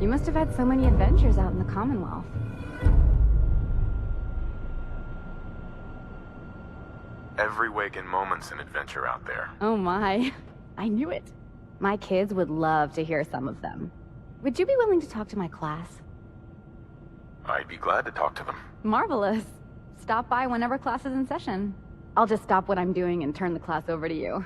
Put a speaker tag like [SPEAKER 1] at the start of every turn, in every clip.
[SPEAKER 1] You must have had so many adventures out in the Commonwealth.
[SPEAKER 2] Every waking moment's an adventure out there.
[SPEAKER 1] Oh my. I knew it. My kids would love to hear some of them. Would you be willing to talk to my class?
[SPEAKER 2] I'd be glad to talk to them.
[SPEAKER 1] Marvelous. Stop by whenever class is in session. I'll just stop what I'm doing and turn the class over to you.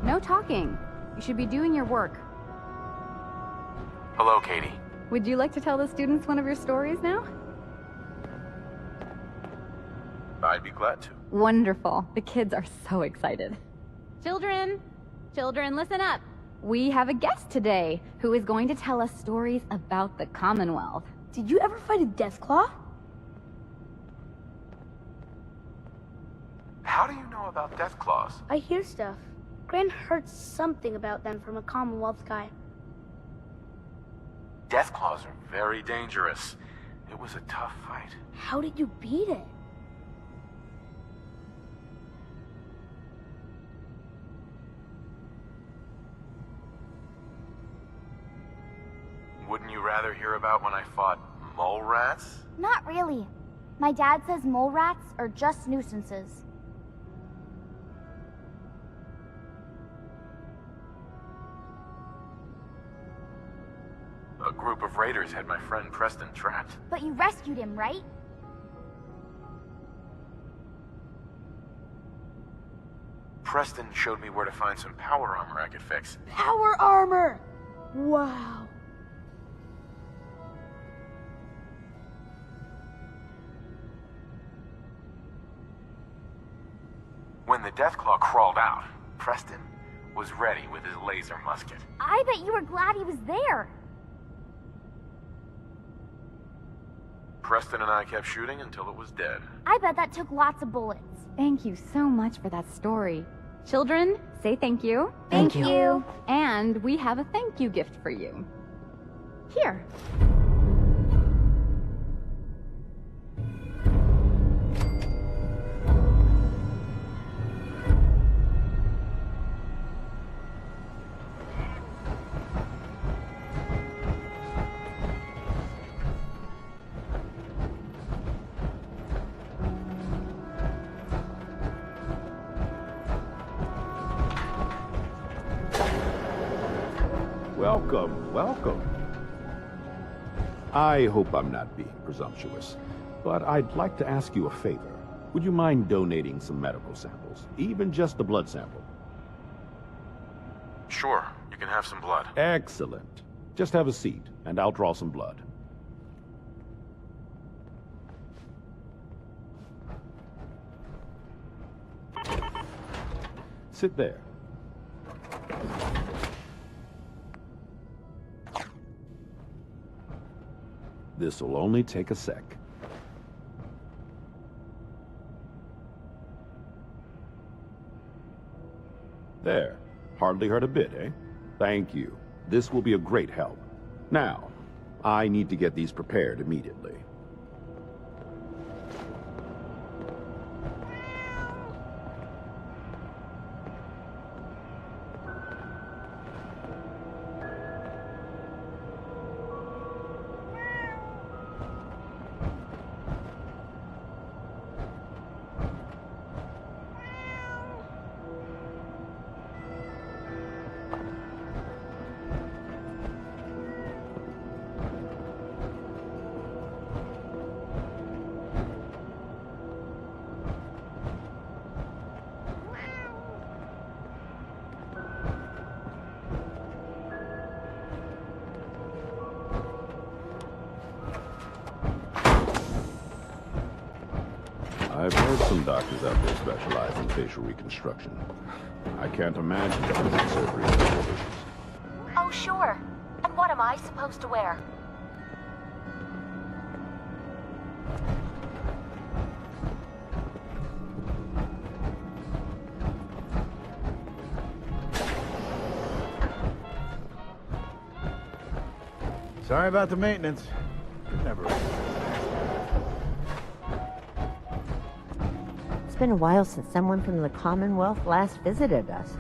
[SPEAKER 1] No talking. You should be doing your work.
[SPEAKER 2] Hello, Katie.
[SPEAKER 1] Would you like to tell the students one of your stories now?
[SPEAKER 2] I'd be glad to.
[SPEAKER 1] Wonderful. The kids are so excited. Children! Children, listen up. We have a guest today who is going to tell us stories about the Commonwealth.
[SPEAKER 3] Did you ever fight a Deathclaw?
[SPEAKER 2] How do you know about Deathclaws?
[SPEAKER 3] I hear stuff. Gran heard something about them from a Commonwealth guy.
[SPEAKER 2] Deathclaws are very dangerous. It was a tough fight.
[SPEAKER 3] How did you beat it?
[SPEAKER 2] Wouldn't you rather hear about when I fought mole rats?
[SPEAKER 4] Not really. My dad says mole rats are just nuisances.
[SPEAKER 2] A group of raiders had my friend Preston trapped.
[SPEAKER 4] But you rescued him, right?
[SPEAKER 2] Preston showed me where to find some power armor I could fix.
[SPEAKER 3] Power armor! Wow.
[SPEAKER 2] When the Deathclaw crawled out, Preston was ready with his laser musket.
[SPEAKER 4] I bet you were glad he was there.
[SPEAKER 2] Preston and I kept shooting until it was dead.
[SPEAKER 4] I bet that took lots of bullets.
[SPEAKER 1] Thank you so much for that story. Children, say thank you.
[SPEAKER 4] Thank you.
[SPEAKER 1] And we have a thank you gift for you. Here.
[SPEAKER 5] Welcome, welcome. I hope I'm not being presumptuous, but I'd like to ask you a favor. Would you mind donating some medical samples, even just a blood sample?
[SPEAKER 2] Sure, you can have some blood.
[SPEAKER 5] Excellent. Just have a seat, and I'll draw some blood. Sit there. This'll only take a sec. There. Hardly hurt a bit, eh? Thank you. This will be a great help. Now, I need to get these prepared immediately. I've heard some doctors out there specialize in facial reconstruction. I can't imagine doing surgery on televisions.
[SPEAKER 6] Oh, sure. And what am I supposed to wear?
[SPEAKER 7] Sorry about the maintenance. It never ends.
[SPEAKER 8] It's been a while since someone from the Commonwealth last visited us.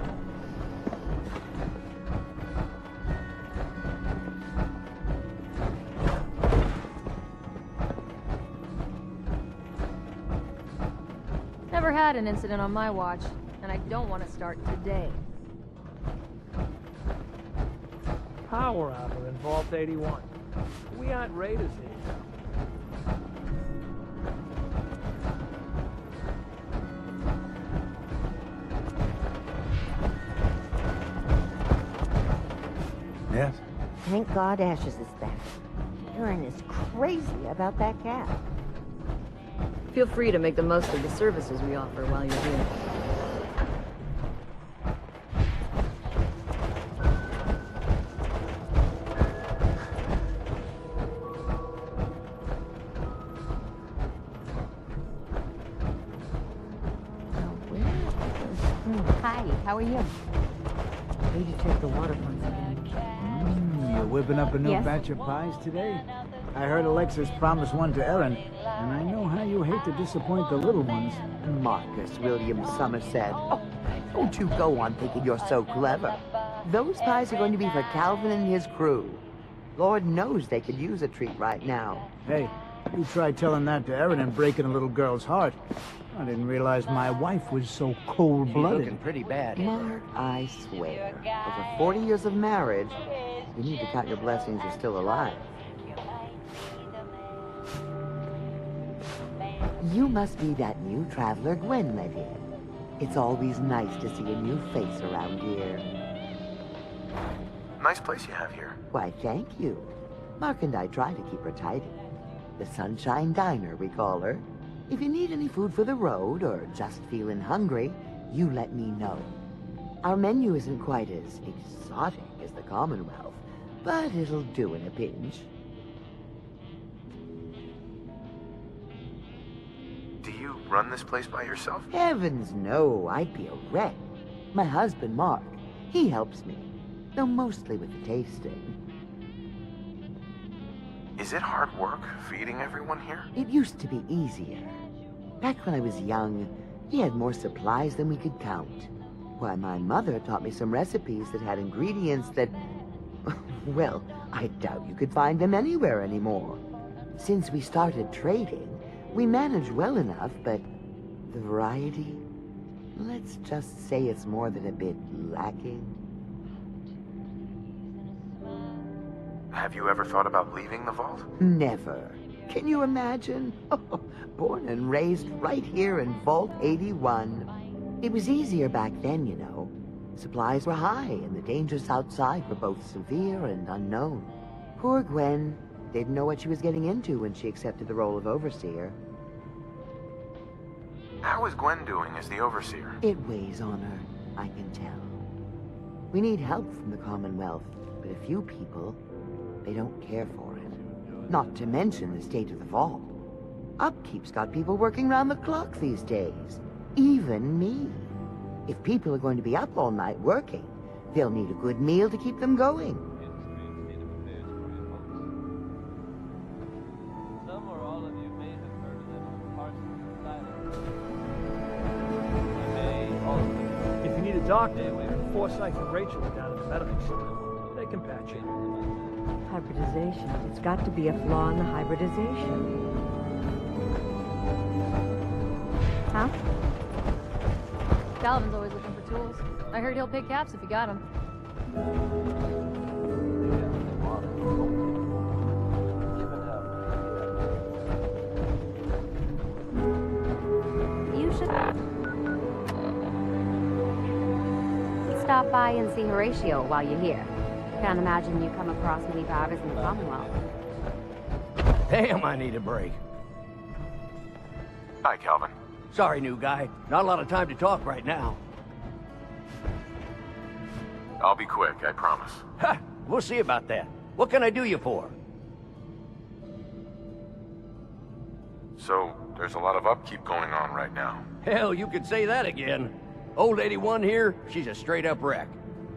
[SPEAKER 9] Never had an incident on my watch, and I don't want to start today.
[SPEAKER 7] Power armor in Vault 81. We aren't raiders here. Yes?
[SPEAKER 8] Thank God Ashes is back. Aaron is crazy about that cat.
[SPEAKER 9] Feel free to make the most of the services we offer while you're here.
[SPEAKER 1] Hi, how are you?
[SPEAKER 8] Need to check the water pumps again.
[SPEAKER 10] You're whipping up a new
[SPEAKER 1] Yes?
[SPEAKER 10] batch of pies today? I heard Alexis promised one to Erin, and I know how you hate to disappoint the little ones.
[SPEAKER 11] Marcus William Somerset. Oh, don't you go on thinking you're so clever. Those pies are going to be for Calvin and his crew. Lord knows they could use a treat right now.
[SPEAKER 10] Hey, you tried telling that to Erin and breaking a little girl's heart. I didn't realize my wife was so cold-blooded.
[SPEAKER 11] Looking pretty bad. Mark, I swear, over 40 years of marriage, you need to count your blessings you're still alive. You must be that new traveler Gwen let in. It's always nice to see a new face around here.
[SPEAKER 2] Nice place you have here.
[SPEAKER 11] Why, thank you. Mark and I try to keep her tidy. The Sunshine Diner, we call her. If you need any food for the road, or just feeling hungry, you let me know. Our menu isn't quite as exotic as the Commonwealth, but it'll do in a pinch.
[SPEAKER 2] Do you run this place by yourself?
[SPEAKER 11] Heavens no, I'd be a wreck. My husband, Mark, he helps me, though mostly with the tasting.
[SPEAKER 2] Is it hard work feeding everyone here?
[SPEAKER 11] It used to be easier. Back when I was young, we had more supplies than we could count. Why, my mother taught me some recipes that had ingredients that... well, I doubt you could find them anywhere anymore. Since we started trading, we managed well enough, but the variety... let's just say it's more than a bit lacking.
[SPEAKER 2] Have you ever thought about leaving the vault?
[SPEAKER 11] Never. Can you imagine? Born and raised right here in Vault 81. It was easier back then, you know. Supplies were high, and the dangers outside were both severe and unknown. Poor Gwen didn't know what she was getting into when she accepted the role of Overseer.
[SPEAKER 2] How is Gwen doing as the Overseer?
[SPEAKER 11] It weighs on her, I can tell. We need help from the Commonwealth, but a few people, they don't care for it. Not to mention the state of the vault. Upkeep's got people working round the clock these days. Even me. If people are going to be up all night working, they'll need a good meal to keep them going.
[SPEAKER 12] Some or all of you may have heard of them on Parsons Island.
[SPEAKER 7] If you need a doctor, Forsyth and Rachel are down at the medical center. They can patch you.
[SPEAKER 8] Hybridization. It's got to be a flaw in the hybridization.
[SPEAKER 1] Huh?
[SPEAKER 9] Calvin's always looking for tools. I heard he'll pick caps if you got them.
[SPEAKER 1] You should stop by and see Horatio while you're here. Can't imagine you come across many drivers in the Commonwealth.
[SPEAKER 13] Damn, I need a break.
[SPEAKER 2] Hi, Calvin.
[SPEAKER 13] Sorry, new guy. Not a lot of time to talk right now.
[SPEAKER 2] I'll be quick, I promise.
[SPEAKER 13] Ha! We'll see about that. What can I do you for?
[SPEAKER 2] So, there's a lot of upkeep going on right now.
[SPEAKER 13] Hell, you could say that again. Old 81 here, she's a straight-up wreck.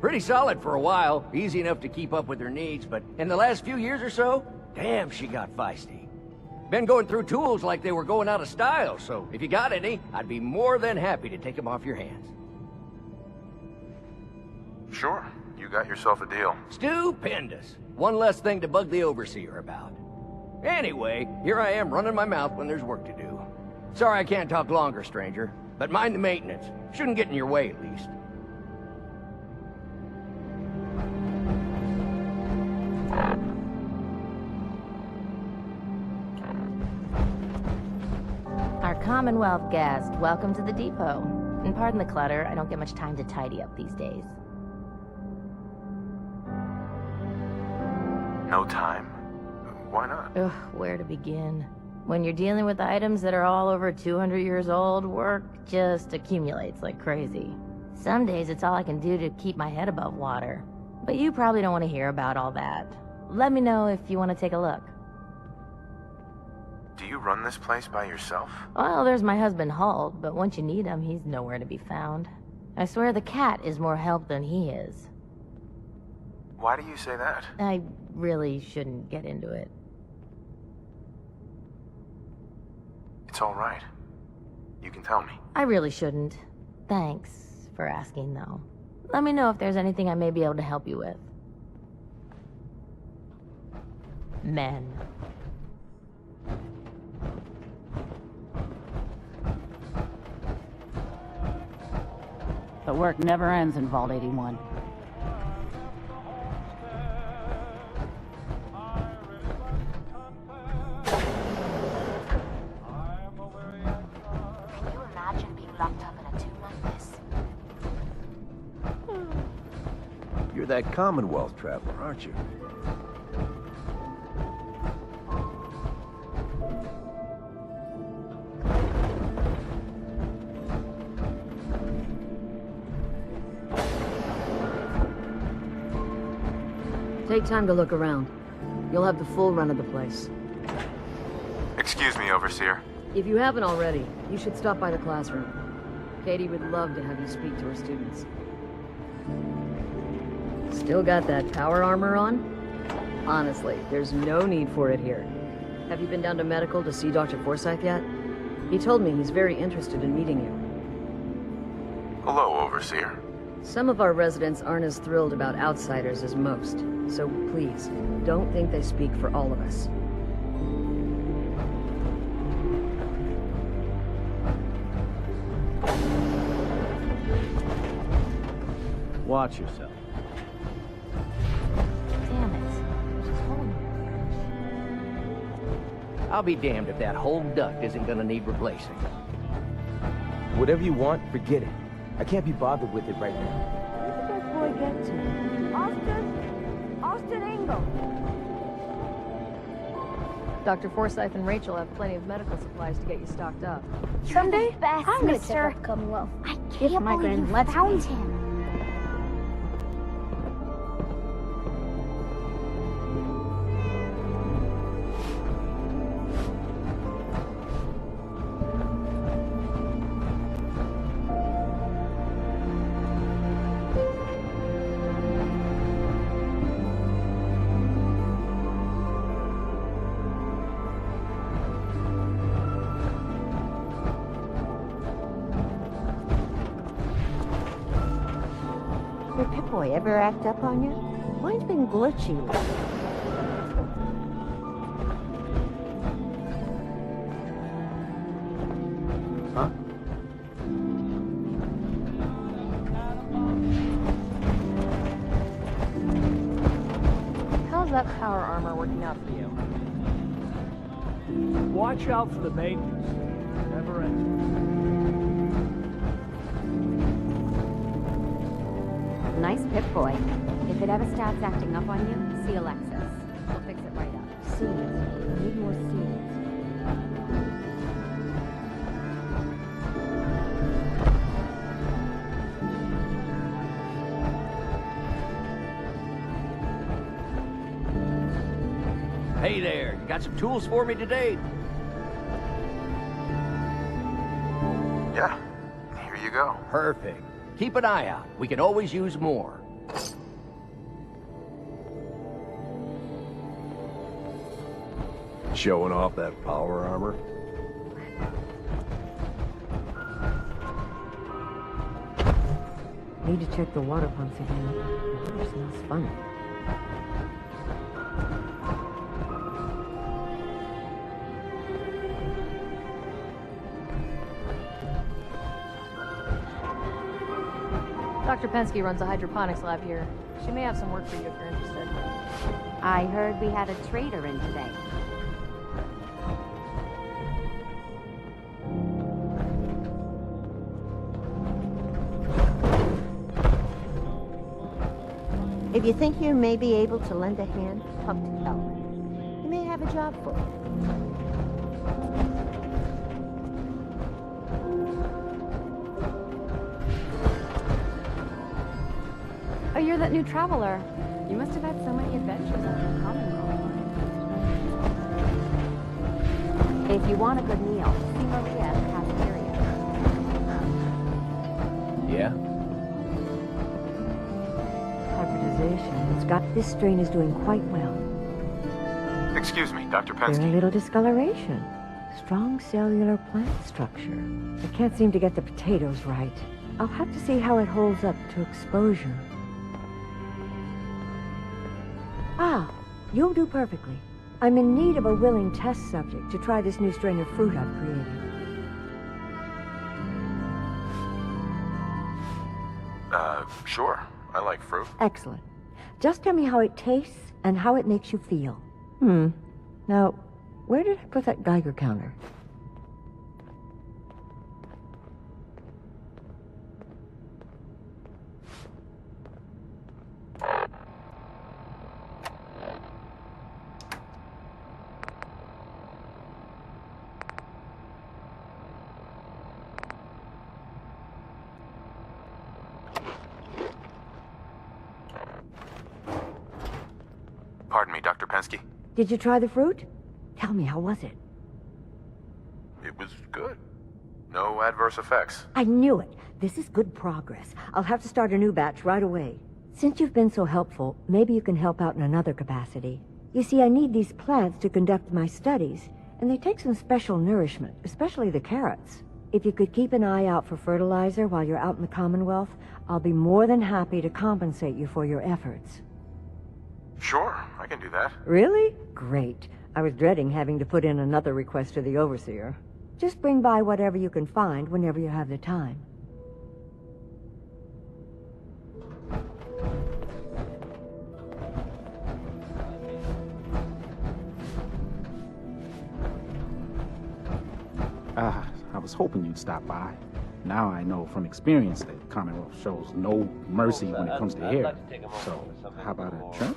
[SPEAKER 13] Pretty solid for a while, easy enough to keep up with her needs, but in the last few years or so, Damn, she got feisty. Been going through tools like they were going out of style, so if you got any, I'd be more than happy to take them off your hands.
[SPEAKER 2] Sure, you got yourself a deal.
[SPEAKER 13] Stupendous. One less thing to bug the Overseer about. Anyway, here I am running my mouth when there's work to do. Sorry I can't talk longer, stranger, but mind the maintenance. Shouldn't get in your way, at least.
[SPEAKER 8] Our Commonwealth guest, welcome to the depot. And pardon the clutter, I don't get much time to tidy up these days.
[SPEAKER 2] No time? Why not?
[SPEAKER 8] Ugh, where to begin? When you're dealing with items that are all over 200 years old, work just accumulates like crazy. Some days it's all I can do to keep my head above water. But you probably don't want to hear about all that. Let me know if you want to take a look.
[SPEAKER 2] Do you run this place by yourself?
[SPEAKER 8] Well, there's my husband Halt, but once you need him, he's nowhere to be found. I swear the cat is more help than he is.
[SPEAKER 2] Why do you say that?
[SPEAKER 8] I really shouldn't get into it.
[SPEAKER 2] It's all right. You can tell me.
[SPEAKER 8] I really shouldn't. Thanks for asking, though. Let me know if there's anything I may be able to help you with. Men.
[SPEAKER 14] The work never ends in Vault 81.
[SPEAKER 6] Can you imagine being locked up in a tomb like this?
[SPEAKER 15] You're that Commonwealth traveler, aren't you?
[SPEAKER 16] Take time to look around. You'll have the full run of the place.
[SPEAKER 2] Excuse me, Overseer.
[SPEAKER 16] If you haven't already, you should stop by the classroom. Katie would love to have you speak to her students. Still got that power armor on? Honestly, there's no need for it here. Have you been down to medical to see Dr. Forsyth yet? He told me he's very interested in meeting you.
[SPEAKER 2] Hello, Overseer.
[SPEAKER 16] Some of our residents aren't as thrilled about outsiders as most, so please, don't think they speak for all of us.
[SPEAKER 15] Watch yourself.
[SPEAKER 8] Damn it. She's holding me.
[SPEAKER 13] I'll be damned if that whole duct isn't gonna need replacing.
[SPEAKER 17] Whatever you want, forget it. I can't be bothered with it right now.
[SPEAKER 8] Where did that boy get to?
[SPEAKER 4] Austin Engel.
[SPEAKER 9] Dr. Forsyth and Rachel have plenty of medical supplies to get you stocked up.
[SPEAKER 3] Someday,
[SPEAKER 4] Best,
[SPEAKER 3] I'm gonna
[SPEAKER 4] mister.
[SPEAKER 3] check out Commonwealth.
[SPEAKER 4] I
[SPEAKER 3] If
[SPEAKER 4] can't
[SPEAKER 3] my
[SPEAKER 4] believe
[SPEAKER 3] grand
[SPEAKER 4] you
[SPEAKER 3] lets
[SPEAKER 4] found
[SPEAKER 3] me.
[SPEAKER 4] him.
[SPEAKER 8] Did Pip-Boy ever act up on you? Mine's been glitchy lately.
[SPEAKER 17] Huh?
[SPEAKER 9] How's that power armor working out for you?
[SPEAKER 7] Watch out for the maintenance. Never ends.
[SPEAKER 1] Nice Pip-Boy. If it ever starts acting up on you, see Alexis. She'll fix it right up.
[SPEAKER 8] Seeds. Need more seeds.
[SPEAKER 13] Hey there, you got some tools for me today?
[SPEAKER 2] Yeah, here you go.
[SPEAKER 13] Perfect. Keep an eye out. We could always use more.
[SPEAKER 15] Showing off that power armor?
[SPEAKER 18] Need to check the water pumps again. The water smells funny.
[SPEAKER 9] Dr. Pensky runs a hydroponics lab here. She may have some work for you if you're interested.
[SPEAKER 14] I heard we had a trader in today.
[SPEAKER 19] If you think you may be able to lend a hand, talk to Ellen. He may have a job for you.
[SPEAKER 1] Oh, you're that new traveler. You must have had so many adventures on the Commonwealth.
[SPEAKER 14] If you want a good meal, see Maria at the cafeteria.
[SPEAKER 17] Yeah?
[SPEAKER 18] Hybridization. It's got this strain is doing quite well.
[SPEAKER 2] Excuse me, Dr.
[SPEAKER 18] Very
[SPEAKER 2] Pensky.
[SPEAKER 18] little discoloration. Strong cellular plant structure. I can't seem to get the potatoes right. I'll have to see how it holds up to exposure. Ah, you'll do perfectly. I'm in need of a willing test subject to try this new strain of fruit I've created.
[SPEAKER 2] Sure. I like fruit.
[SPEAKER 18] Excellent. Just tell me how it tastes and how it makes you feel. Now, where did I put that Geiger counter?
[SPEAKER 2] Pardon me, Dr. Pensky.
[SPEAKER 18] Did you try the fruit? Tell me, how was it?
[SPEAKER 2] It was good. No adverse effects.
[SPEAKER 18] I knew it. This is good progress. I'll have to start a new batch right away. Since you've been so helpful, maybe you can help out in another capacity. You see, I need these plants to conduct my studies, and they take some special nourishment, especially the carrots. If you could keep an eye out for fertilizer while you're out in the Commonwealth, I'll be more than happy to compensate you for your efforts.
[SPEAKER 2] Sure, I can do that.
[SPEAKER 18] Really? Great. I was dreading having to put in another request to the Overseer. Just bring by whatever you can find whenever you have the time.
[SPEAKER 20] I was hoping you'd stop by. Now I know from experience that Commonwealth shows no mercy when it comes to hair. So, how about a trim?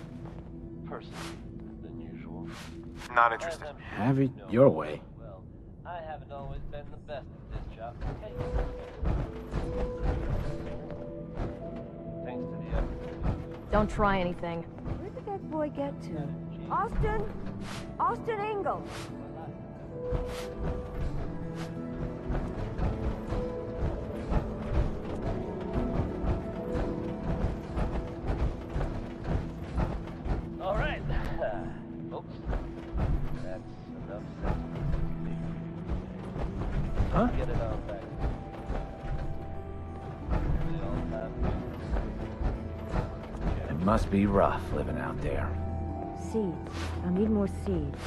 [SPEAKER 12] Than usual.
[SPEAKER 2] Not interested.
[SPEAKER 20] Have it your way.
[SPEAKER 12] Well, I haven't always been the best at this job. Okay. Thanks to the effort.
[SPEAKER 9] Don't try anything.
[SPEAKER 18] Where did that boy get to? Austin? Austin Ingalls!
[SPEAKER 12] All right. Oops. That's enough sense.
[SPEAKER 20] Huh?
[SPEAKER 12] Get it on back. They all have
[SPEAKER 17] It must be rough living out there.
[SPEAKER 18] Seeds. I'll need more seeds.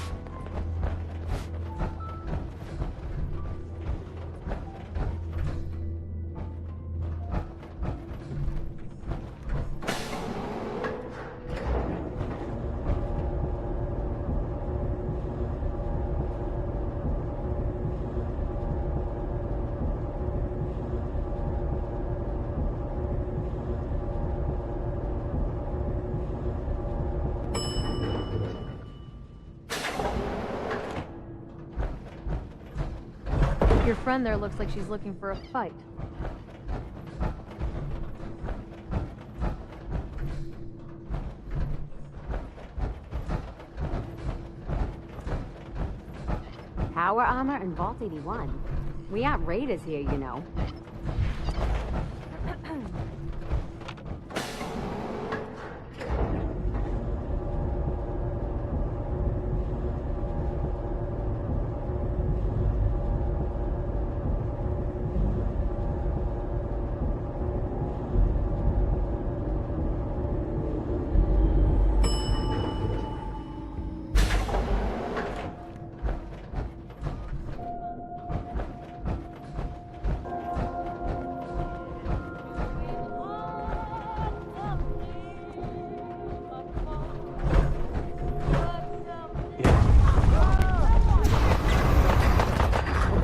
[SPEAKER 9] Your friend there looks like she's looking for a fight.
[SPEAKER 14] Power armor and Vault 81. We aren't raiders here, you know.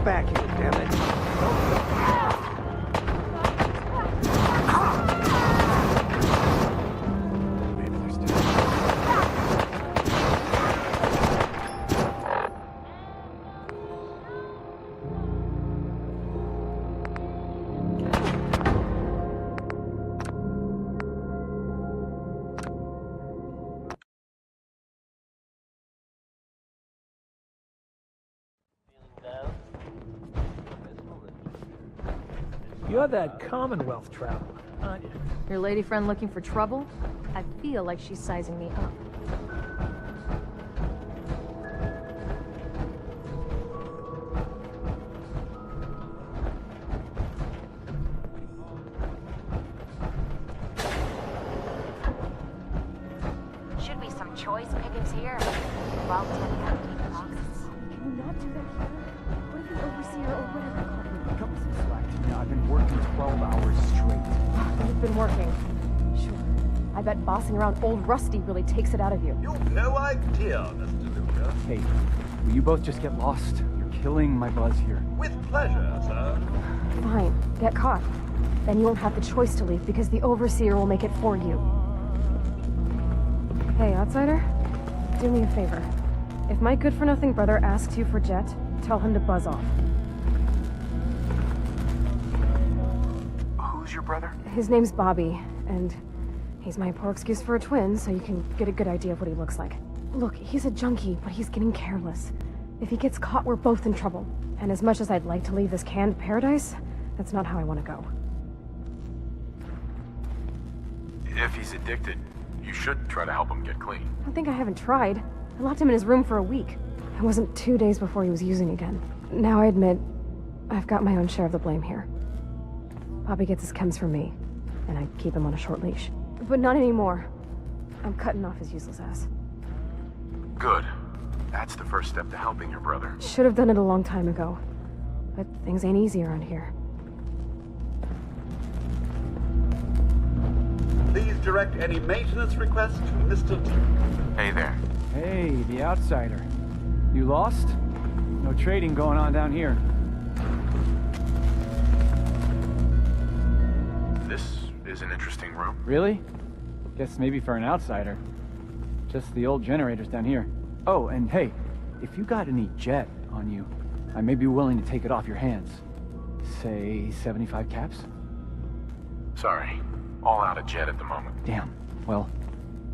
[SPEAKER 7] Get back here, damn it. You're that Commonwealth traveler, aren't you?
[SPEAKER 9] Your lady friend looking for trouble? I feel like she's sizing me up.
[SPEAKER 6] Should be some choice pickings here. Vault 10 empty boxes.
[SPEAKER 16] Can you not do that here? What if the overseer or whatever caught me?
[SPEAKER 21] Cut me some slack, Tina. I've been working 12 hours straight.
[SPEAKER 9] You've been working. Sure. I bet bossing around old Rusty really takes it out of you.
[SPEAKER 21] You've no idea, Mr. Luca. Hey, will you both just get lost? You're killing my buzz here. With pleasure, sir.
[SPEAKER 9] Fine. Get caught. Then you won't have the choice to leave because the overseer will make it for you. Hey, outsider. Do me a favor. If my good-for-nothing brother asks you for Jet, tell him to buzz off.
[SPEAKER 2] Who's your brother?
[SPEAKER 9] His name's Bobby, and he's my poor excuse for a twin, so you can get a good idea of what he looks like. Look, he's a junkie, but he's getting careless. If he gets caught, we're both in trouble. And as much as I'd like to leave this canned paradise, that's not how I want to go.
[SPEAKER 2] If he's addicted, you should try to help him get clean.
[SPEAKER 9] I think I haven't tried. I locked him in his room for a week. It wasn't 2 days before he was using again. Now I admit, I've got my own share of the blame here. Bobby gets his chems from me, and I keep him on a short leash. But not anymore. I'm cutting off his useless ass.
[SPEAKER 2] Good. That's the first step to helping your brother.
[SPEAKER 9] Should have done it a long time ago. But things ain't easy around here.
[SPEAKER 21] Please direct any maintenance requests to Mr. T.
[SPEAKER 2] Hey there.
[SPEAKER 21] Hey, the outsider. You lost? No trading going on down here.
[SPEAKER 2] This is an interesting room.
[SPEAKER 21] Really? Guess maybe for an outsider. Just the old generators down here. Oh, and hey, if you got any jet on you, I may be willing to take it off your hands. Say 75 caps?
[SPEAKER 2] Sorry. All out of jet at the moment.
[SPEAKER 21] Damn. Well,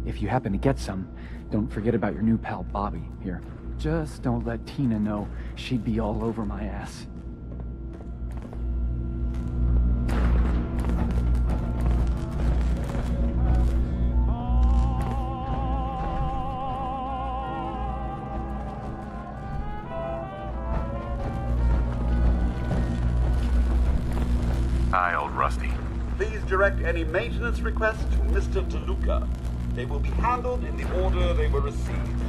[SPEAKER 21] if you happen to get some, don't forget about your new pal Bobby here. Just don't let Tina know. She'd be all over my ass.
[SPEAKER 2] Hi, old Rusty.
[SPEAKER 21] Please direct any maintenance requests to Mr. DeLuca. They will be handled in the order they were received.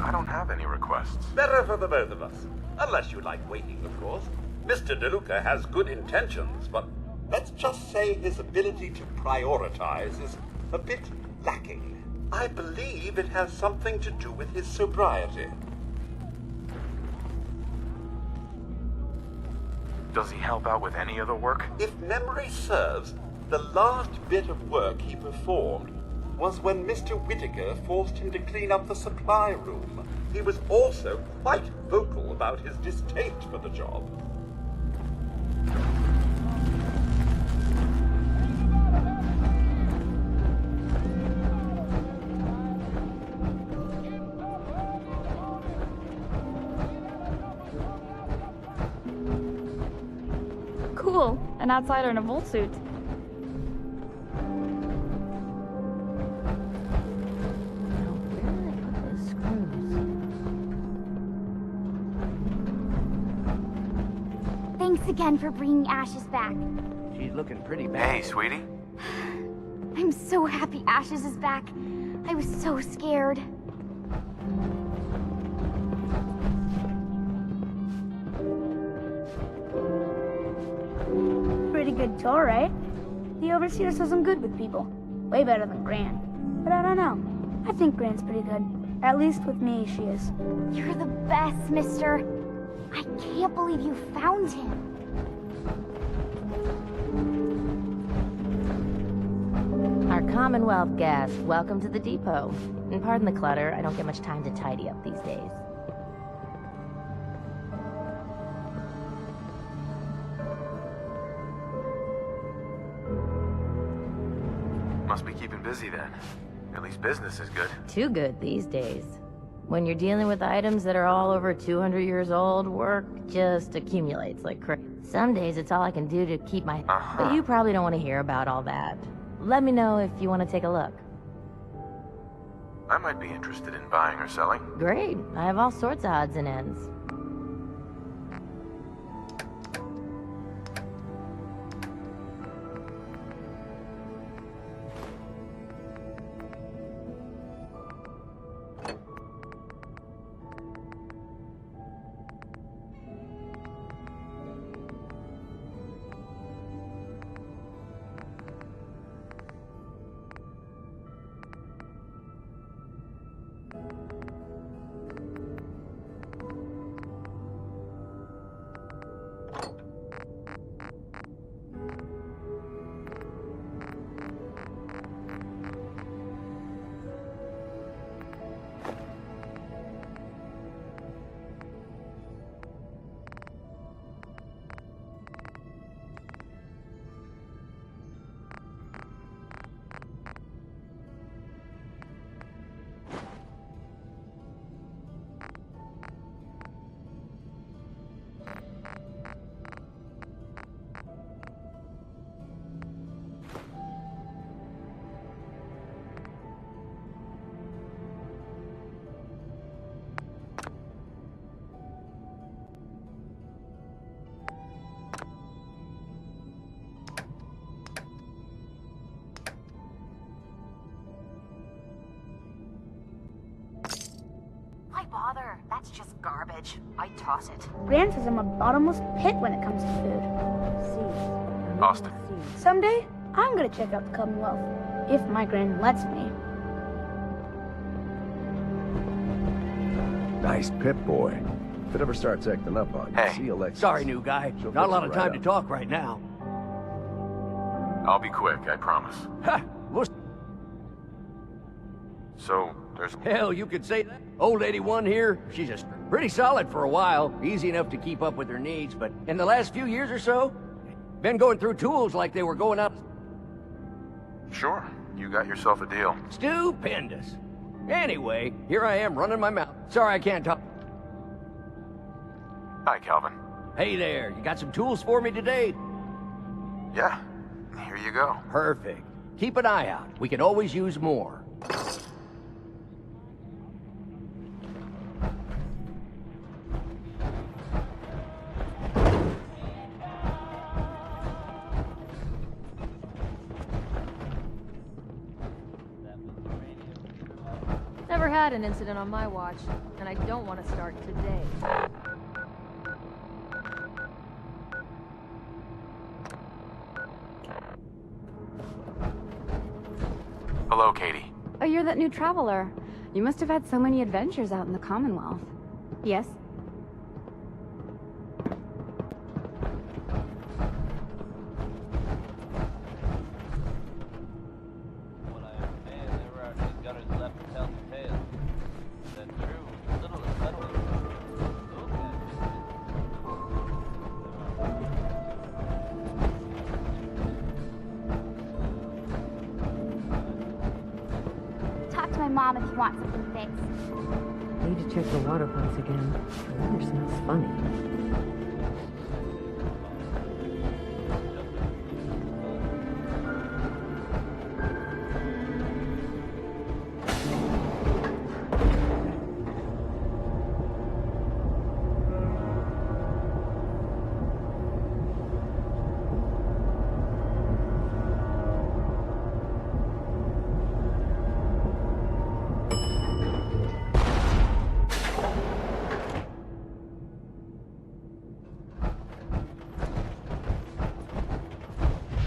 [SPEAKER 2] I don't have any requests.
[SPEAKER 21] Better for the both of us. Unless you like waiting, of course. Mr. DeLuca has good intentions, but let's just say his ability to prioritize is a bit lacking. I believe it has something to do with his sobriety.
[SPEAKER 2] Does he help out with any other work?
[SPEAKER 21] If memory serves, the last bit of work he performed was when Mr. Whittaker forced him to clean up the supply room. He was also quite vocal about his distaste for the job.
[SPEAKER 22] Cool. An outsider in a Volt suit.
[SPEAKER 4] Thanks again for bringing Ashes back.
[SPEAKER 13] She's looking pretty bad.
[SPEAKER 2] Hey, sweetie.
[SPEAKER 4] I'm so happy Ashes is back. I was so scared.
[SPEAKER 3] Pretty good tour, right? The Overseer says I'm good with people. Way better than Gran. But I don't know. I think Gran's pretty good. At least with me, she is.
[SPEAKER 4] You're the best, mister. I can't believe you found him.
[SPEAKER 8] Our Commonwealth guest, welcome to the depot. And pardon the clutter, I don't get much time to tidy up these days.
[SPEAKER 2] Must be keeping busy then. At least business is good.
[SPEAKER 8] Too good these days. When you're dealing with items that are all over 200 years old, work just accumulates like crazy. Some days it's all I can do to keep my... But you probably don't want to hear about all that. Let me know if you want to take a look.
[SPEAKER 2] I might be interested in buying or selling.
[SPEAKER 8] Great. I have all sorts of odds and ends.
[SPEAKER 6] Why bother? That's just garbage. I toss it.
[SPEAKER 3] Gran says I'm a bottomless pit when it comes to food.
[SPEAKER 2] Austin.
[SPEAKER 3] Someday, I'm gonna check out the Commonwealth. If my Gran lets me.
[SPEAKER 15] Nice Pip-Boy. If it ever starts acting up on you,
[SPEAKER 13] Hey,
[SPEAKER 15] see Alexis.
[SPEAKER 13] sorry, new guy.
[SPEAKER 15] She'll
[SPEAKER 13] Not a
[SPEAKER 15] fix
[SPEAKER 13] lot
[SPEAKER 15] it
[SPEAKER 13] of
[SPEAKER 15] right
[SPEAKER 13] time to
[SPEAKER 15] up.
[SPEAKER 13] talk right now.
[SPEAKER 2] I'll be quick, I promise.
[SPEAKER 13] Ha!
[SPEAKER 2] So, there's...
[SPEAKER 13] Hell, you could say that. Old 81 here, she's just pretty solid for a while. Easy enough to keep up with her needs, but in the last few years or so, been going through tools like they were going up.
[SPEAKER 2] Sure, you got yourself a deal.
[SPEAKER 13] Stupendous. Anyway, here I am running my mouth. Sorry I can't talk.
[SPEAKER 2] Hi, Calvin.
[SPEAKER 13] Hey there, you got some tools for me today?
[SPEAKER 2] Yeah, here you go.
[SPEAKER 13] Perfect. Keep an eye out. We could always use more.
[SPEAKER 5] Never had an incident on my watch, and I don't want to start today.
[SPEAKER 2] Hello, Katie.
[SPEAKER 1] Oh, you're that new traveler. You must have had so many adventures out in the Commonwealth. Yes?
[SPEAKER 4] Talk to my mom if you want something fixed.
[SPEAKER 18] Need to check the water pumps again. The weather smells funny.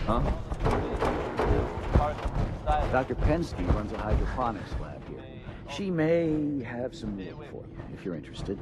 [SPEAKER 15] Huh? Dr. Pensky runs a hydroponics lab here.
[SPEAKER 10] She may have some work for you, if you're interested.